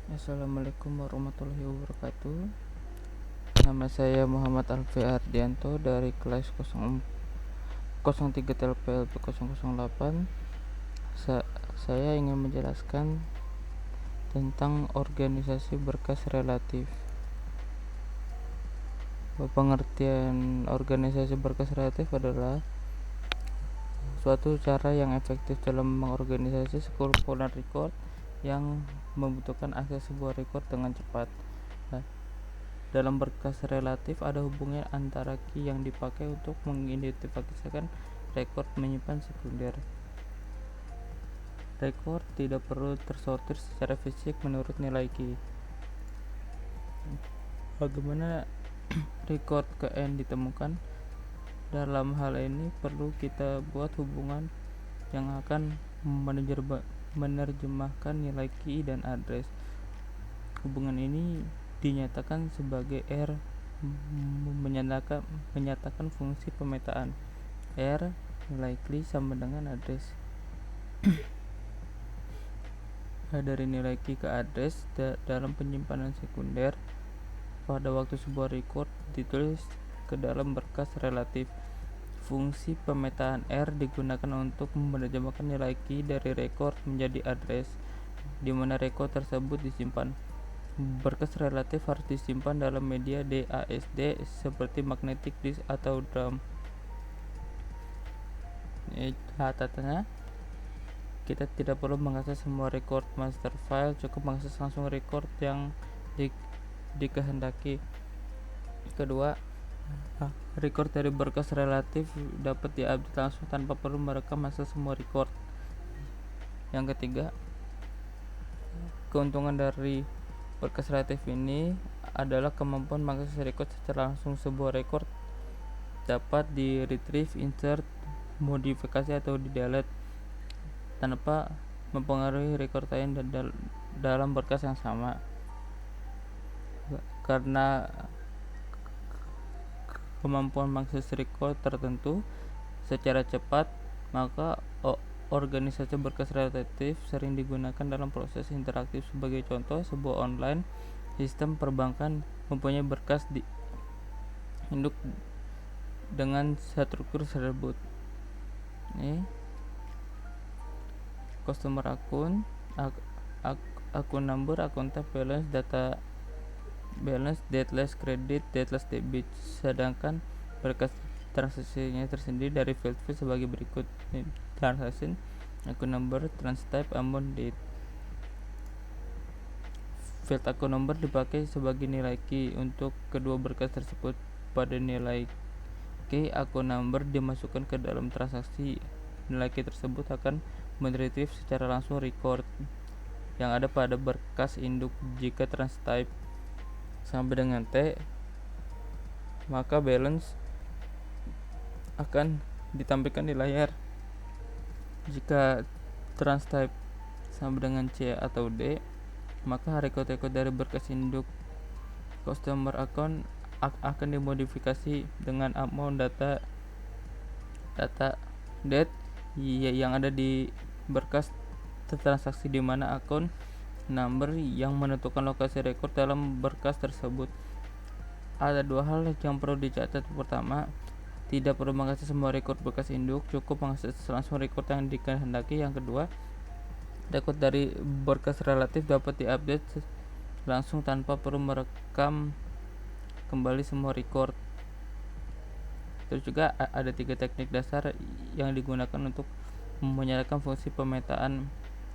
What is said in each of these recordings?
Assalamualaikum warahmatullahi wabarakatuh. Nama saya Muhammad Alfi Ardianto dari kelas 03 TLPLP 008. Saya ingin menjelaskan tentang organisasi berkas relatif. Pengertian organisasi berkas relatif adalah suatu cara yang efektif dalam mengorganisasi sekumpulan record yang membutuhkan akses sebuah record dengan cepat. Dalam berkas relatif ada hubungan antara key yang dipakai untuk mengidentifikasikan record menyimpan sekunder. Record tidak perlu tersortir secara fisik menurut nilai key. Bagaimana record ke N ditemukan? Dalam hal ini perlu kita buat hubungan yang akan menerjemahkan nilai key dan address. Hubungan ini dinyatakan sebagai R menyatakan fungsi pemetaan. R nilai key sama dengan address. Dari nilai key ke address dalam penyimpanan sekunder pada waktu sebuah record ditulis ke dalam berkas relatif. Fungsi pemetaan R digunakan untuk menerjemahkan nilai key dari record menjadi address di mana record tersebut disimpan. Berkas relatif harus disimpan dalam media DASD seperti magnetic disk atau DRAM. Catatannya, kita tidak perlu mengakses semua record master file, cukup mengakses langsung record yang dikehendaki. Kedua, record dari berkas relatif dapat diupdate langsung tanpa perlu merekam akses semua record. Yang ketiga, keuntungan dari berkas relatif ini adalah kemampuan mengakses record secara langsung. Sebuah record dapat di retrieve, insert, modifikasi atau di delete tanpa mempengaruhi record lain dalam berkas yang sama. Karena kemampuan mengakses record tertentu secara cepat, maka organisasi berkas relatif sering digunakan dalam proses interaktif. Sebagai contoh, sebuah online sistem perbankan mempunyai berkas induk dengan struktur tersebut. Customer akun, akun number, akun tab, balance, data balance, dateless credit, dateless debit. Sedangkan berkas transaksinya tersendiri dari field sebagai berikut: transaction, akun number, transtype, amount, date. Field akun number dipakai sebagai nilai key untuk kedua berkas tersebut. Pada nilai key akun number dimasukkan ke dalam transaksi, nilai key tersebut akan meretrieve secara langsung record yang ada pada berkas induk. Jika transtype sama dengan T, maka balance akan ditampilkan di layar. Jika transtype sama dengan C atau D, maka record-record dari berkas induk customer account akan dimodifikasi dengan amount, data date yang ada di berkas transaksi, di mana akun number yang menentukan lokasi record dalam berkas tersebut. Ada dua hal yang perlu dicatat. Pertama, tidak perlu mengakses semua record berkas induk, cukup mengakses langsung record yang dikehendaki. Yang kedua, record dari berkas relatif dapat diupdate langsung tanpa perlu merekam kembali semua record. Terus juga ada 3 teknik dasar yang digunakan untuk menyalakan fungsi pemetaan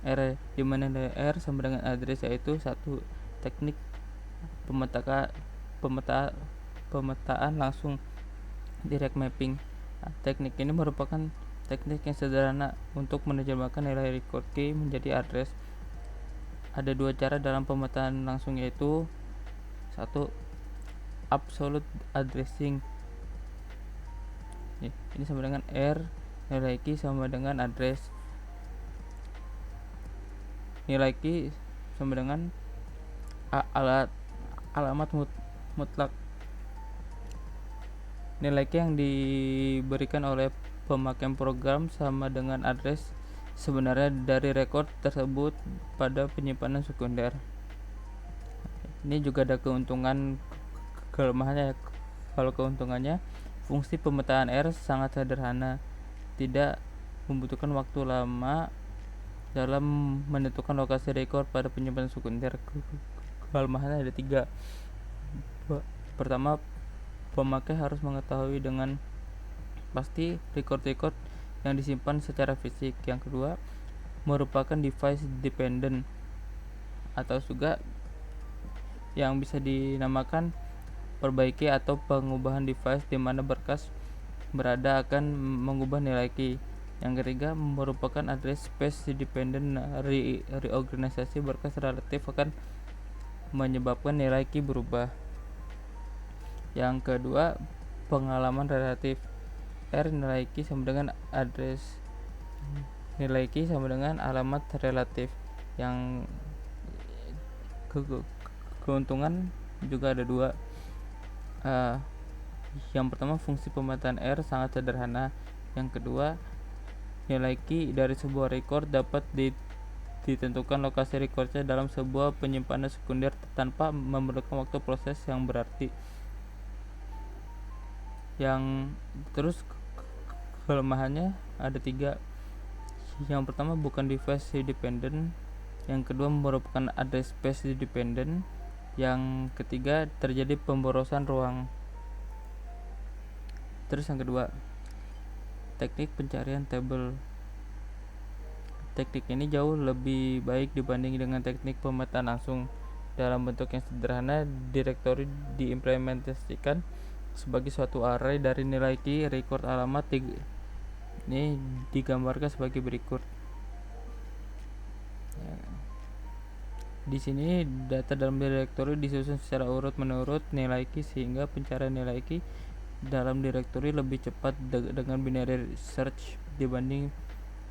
R, di mana R sama dengan address, yaitu satu, teknik pemetaan langsung, direct mapping. Teknik ini merupakan teknik yang sederhana untuk menerjemahkan nilai record key menjadi address. Ada dua cara dalam pemetaan langsung, yaitu satu, absolute addressing. Ini sama dengan R nilai key sama dengan address. Nilai key sama dengan alamat mutlak. Nilai key yang diberikan oleh pemakaian program sama dengan address sebenarnya dari record tersebut pada penyimpanan sekunder. Ini juga ada keuntungan kelemahannya. Kalau keuntungannya, fungsi pemetaan R sangat sederhana, tidak membutuhkan waktu lama dalam menentukan lokasi record pada penyimpanan sekunder. Kelemahannya ada 3. Pertama, pemakai harus mengetahui dengan pasti record-record yang disimpan secara fisik. Yang kedua, merupakan device dependent atau juga yang bisa dinamakan perbaiki atau pengubahan device di mana berkas berada akan mengubah nilai key. Yang ketiga, merupakan address space dependent. Reorganisasi berkas relatif akan menyebabkan nilai key berubah. Yang kedua, pengalaman relatif. R nilai key sama dengan address nilai key sama dengan alamat relatif. Yang keuntungan juga ada 2. Yang pertama, fungsi pemetaan R sangat sederhana. Yang kedua, nilai key dari sebuah record dapat ditentukan lokasi recordnya dalam sebuah penyimpanan sekunder tanpa memerlukan waktu proses yang berarti. Yang terus kelemahannya ada 3. Yang pertama, bukan device dependent. Yang kedua, merupakan address space dependent. Yang ketiga, terjadi pemborosan ruang. Terus yang kedua, teknik pencarian tabel. Teknik ini jauh lebih baik dibanding dengan teknik pemetaan langsung. Dalam bentuk yang sederhana, direktori diimplementasikan sebagai suatu array dari nilai key, record, alamat. Ini digambarkan sebagai berikut. Di sini data dalam direktori disusun secara urut menurut nilai key sehingga pencarian nilai key dalam direktori lebih cepat dengan binary search dibanding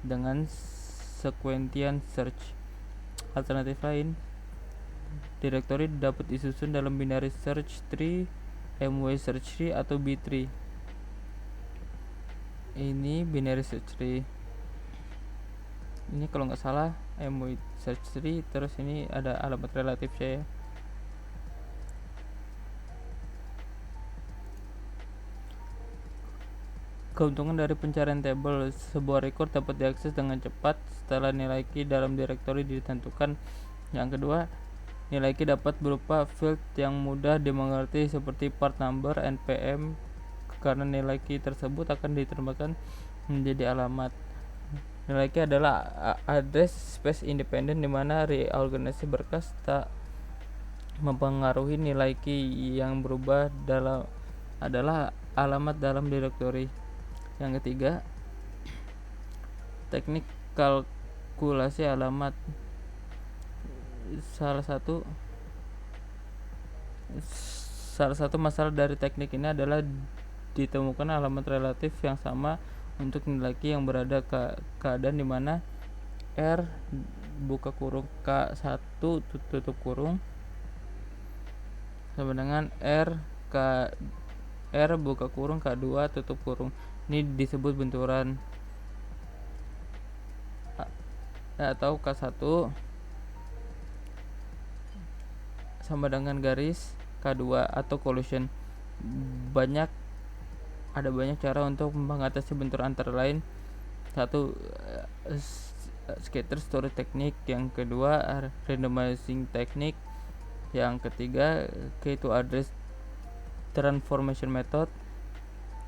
dengan sequential search. Alternatif lain, direktori dapat disusun dalam binary search tree, MW search tree atau B tree. Ini binary search tree. Ini kalau nggak salah MW search tree, terus ini ada alamat relatif saya. Keuntungan dari pencarian tabel, sebuah record dapat diakses dengan cepat setelah nilai key dalam direktori ditentukan. Yang kedua, nilai key dapat berupa field yang mudah dimengerti seperti part number, npm, karena nilai key tersebut akan diterjemahkan menjadi alamat. Nilai key adalah address space independent di mana reorganisasi berkas tak mempengaruhi nilai key. Yang berubah adalah alamat dalam direktori. Yang ketiga, teknik kalkulasi alamat. Salah satu masalah dari teknik ini adalah ditemukan alamat relatif yang sama untuk nilai key yang berada keadaan di mana R buka kurung K1 tutup kurung sama dengan R buka kurung K2 tutup kurung. Ini disebut benturan atau K1 sama dengan garis K2 atau collision. Ada banyak cara untuk mengatasi benturan, antara lain 1. Scatter storage technique. Yang kedua, randomizing technique. Yang ketiga, key to address transformation method.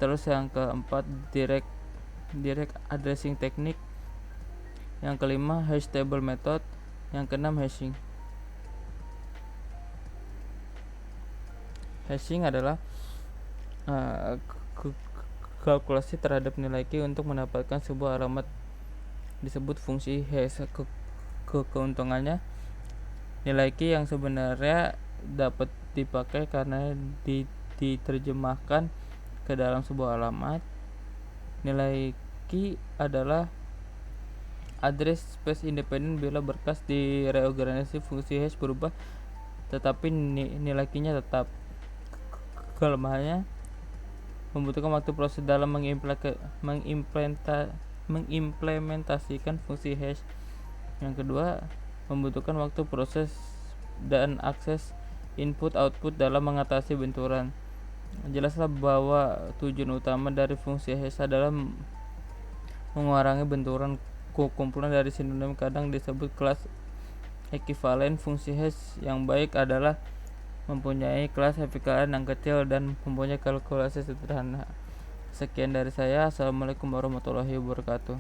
Terus yang keempat, direct addressing technique. Yang kelima, hash table method. Yang keenam, hashing. Hashing adalah kalkulasi terhadap nilai key untuk mendapatkan sebuah alamat, disebut fungsi hash. Keuntungannya, nilai key yang sebenarnya dapat dipakai karena diterjemahkan ke dalam sebuah alamat. Nilai key adalah address space independent bila berkas di reorganisasi, fungsi hash berubah tetapi nilai key-nya tetap. Kelemahannya, membutuhkan waktu proses dalam mengimplementasikan fungsi hash. Yang kedua, membutuhkan waktu proses dan akses input-output dalam mengatasi benturan. Jelaslah bahwa tujuan utama dari fungsi hash adalah mengurangi benturan. Kumpulan dari sinonim kadang disebut kelas ekivalen. Fungsi hash yang baik adalah mempunyai kelas ekivalen yang kecil dan mempunyai kalkulasi sederhana. Sekian dari saya. Assalamualaikum warahmatullahi wabarakatuh.